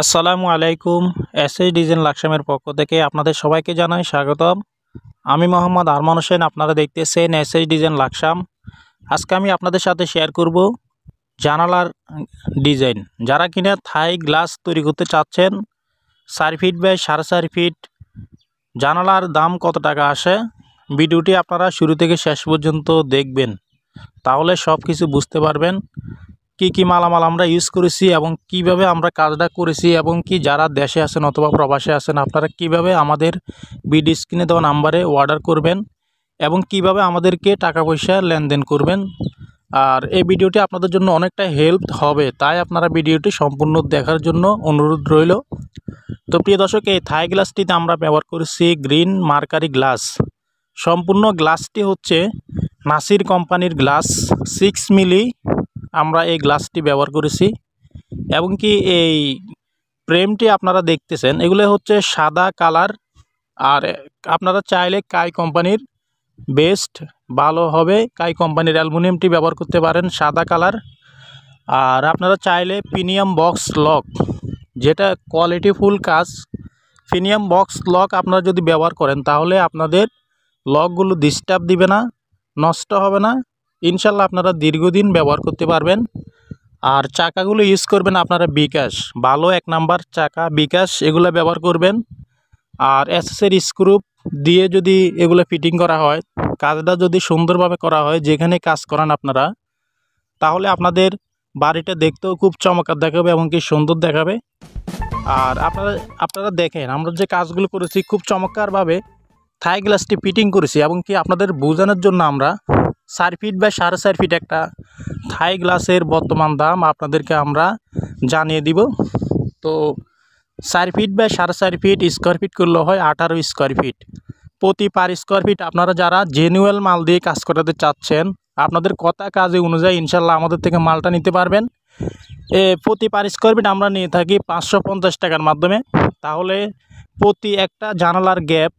আসসালামু আলাইকুম। SS design লাকসামের পক্ষ থেকে আপনাদের সবাইকে জানাই স্বাগতম। আমি মোহাম্মদ আরমান হোসেন, আপনারা দেখতেছেন এসএস ডিজাইন লাকসাম। আজকে আমি আপনাদের সাথে শেয়ার করব জানালার ডিজাইন। যারা কিনা থাই গ্লাস তৈরি করতে চাচ্ছেন 4 ফিট বাই 4.5 ফিট, জানালার দাম কত টাকা আসে, ভিডিওটি আপনারা শুরু থেকে শেষ পর্যন্ত দেখবেন, তাহলে সব কিছু বুঝতে পারবেন। কি মালামাল আমরা ইউজ করেছি এবং কিভাবে আমরা কাজটা করেছি, এবং কি যারা দেশে আছেন অথবা প্রবাসে আছেন আপনারা কিভাবে আমাদের ভিডিও স্ক্রিনে দেওয়া নাম্বারে অর্ডার করবেন এবং কিভাবে আমাদেরকে টাকা পয়সা লেনদেন করবেন। আর এই ভিডিওটি আপনাদের জন্য অনেকটা হেল্প হবে, তাই আপনারা ভিডিওটি সম্পূর্ণ দেখার জন্য অনুরোধ রইল। তো প্রিয় দর্শক, এই থাই গ্লাসটিতে আমরা ব্যবহার করেছি গ্রিন মার্কারি গ্লাস। সম্পূর্ণ গ্লাসটি হচ্ছে নাসির কোম্পানির গ্লাস 6 মিলি আমরা এই গ্লাসটি ব্যবহার করেছি। এবং কি এই ফ্রেমটি আপনারা দেখতেছেন, এগুলো হচ্ছে সাদা কালার। আর আপনারা চাইলে কাই কোম্পানির বেস্ট ভালো হবে, কাই কোম্পানির অ্যালুমিনিয়ামটি ব্যবহার করতে পারেন সাদা কালার। আর আপনারা চাইলে প্রিমিয়াম বক্স লক, যেটা কোয়ালিটিফুল কাজ, প্রিমিয়াম বক্স লক আপনারা যদি ব্যবহার করেন তাহলে আপনাদের লকগুলো ডিস্টার্ব দিবে না, নষ্ট হবে না, ইনশাল্লাহ আপনারা দীর্ঘদিন ব্যবহার করতে পারবেন। আর চাকাগুলো ইউজ করবেন আপনারা বিকাশ, ভালো 1 নাম্বার চাকা বিকাশ, এগুলো ব্যবহার করবেন। আর এসএসের স্ক্রু দিয়ে যদি এগুলো ফিটিং করা হয়, কাজটা যদি সুন্দরভাবে করা হয়, যেখানে কাজ করান আপনারা, তাহলে আপনাদের বাড়িটা দেখতেও খুব চমৎকার দেখাবে এবং কি সুন্দর দেখাবে। আর আপনারা দেখেন আমরা যে কাজগুলো করেছি খুব চমৎকারভাবে থাই গ্লাসটি ফিটিং করেছি, এবং কি আপনাদের বোঝানোর জন্য আমরা 4 ফিট বা 4.5 ফিট একটা থাই গ্লাসের বর্তমান দাম আপনাদেরকে আমরা জানিয়ে দিব। তো 4 ফিট বা 4.5 ফিট স্কোয়ার ফিট করলে হয় 18 স্কোয়ার ফিট প্রতি পার স্কোয়ার ফিট। আপনারা যারা জেনুয়েল মাল দিয়ে কাজ করাতে চাচ্ছেন, আপনাদের কথা কাজে অনুযায়ী ইনশাল্লাহ আমাদের থেকে মালটা নিতে পারবেন। প্রতি পার স্কোয়ার ফিট আমরা নিয়ে থাকি 550 টাকার মাধ্যমে। তাহলে প্রতি একটা জানালার গ্যাপ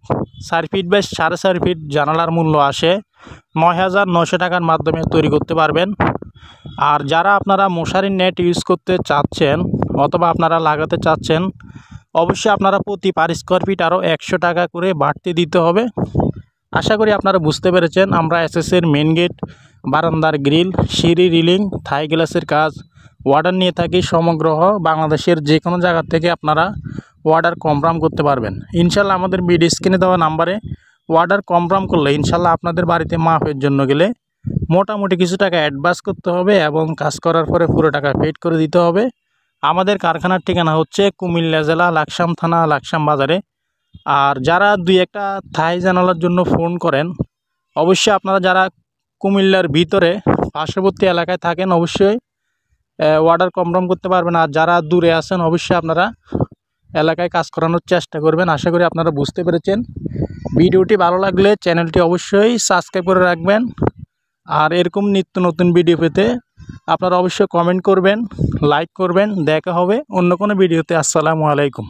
4 ফিট বাই 4.5 ফিট জানালার মূল্য আসে 9,900 টাকার মাধ্যমে তৈরি করতে পারবেন। আর যারা আপনারা মশারির নেট ইউজ করতে চাচ্ছেন অথবা আপনারা লাগাতে চাচ্ছেন, অবশ্যই আপনারা প্রতি পার স্কোয়ার ফিট আরও 100 টাকা করে বাড়তি দিতে হবে। আশা করি আপনারা বুঝতে পেরেছেন। আমরা এসএসের মেন গেট, বারান্দার গ্রিল, সিঁড়ি রিলিং, থাই গ্লাসের কাজ অর্ডার নিয়ে থাকি সমগ্র বাংলাদেশের যে কোনো জায়গা থেকে আপনারা অর্ডার কনফার্ম করতে পারবেন। ইনশাল্লাহ আমাদের ভিডিও স্ক্রিনে দেওয়া নাম্বারে অর্ডার কনফার্ম করলে ইনশাল্লাহ আপনাদের বাড়িতে মাপের জন্য গেলে মোটামুটি কিছু টাকা অ্যাডভান্স করতে হবে এবং কাজ করার পরে পুরো টাকা পেড করে দিতে হবে। আমাদের কারখানার ঠিকানা হচ্ছে কুমিল্লা জেলা লাকসাম থানা, লাকসাম বাজারে। আর যারা 2-1টা থাই জানালার জন্য ফোন করেন, অবশ্যই আপনারা যারা কুমিল্লার ভিতরে পার্শ্ববর্তী এলাকায় থাকেন অবশ্যই অর্ডার কনফার্ম করতে পারবেন। আর যারা দূরে আছেন অবশ্যই আপনারা এলাকায় কাজ করানোর চেষ্টা করবেন। আশা করি আপনারা বুঝতে পেরেছেন। ভিডিওটি ভালো লাগলে চ্যানেলটি অবশ্যই সাবস্ক্রাইব করে রাখবেন। আর এরকম নিত্য নতুন ভিডিও পেতে আপনারা অবশ্যই কমেন্ট করবেন, লাইক করবেন। দেখা হবে অন্য কোনো ভিডিওতে। আসসালামু আলাইকুম।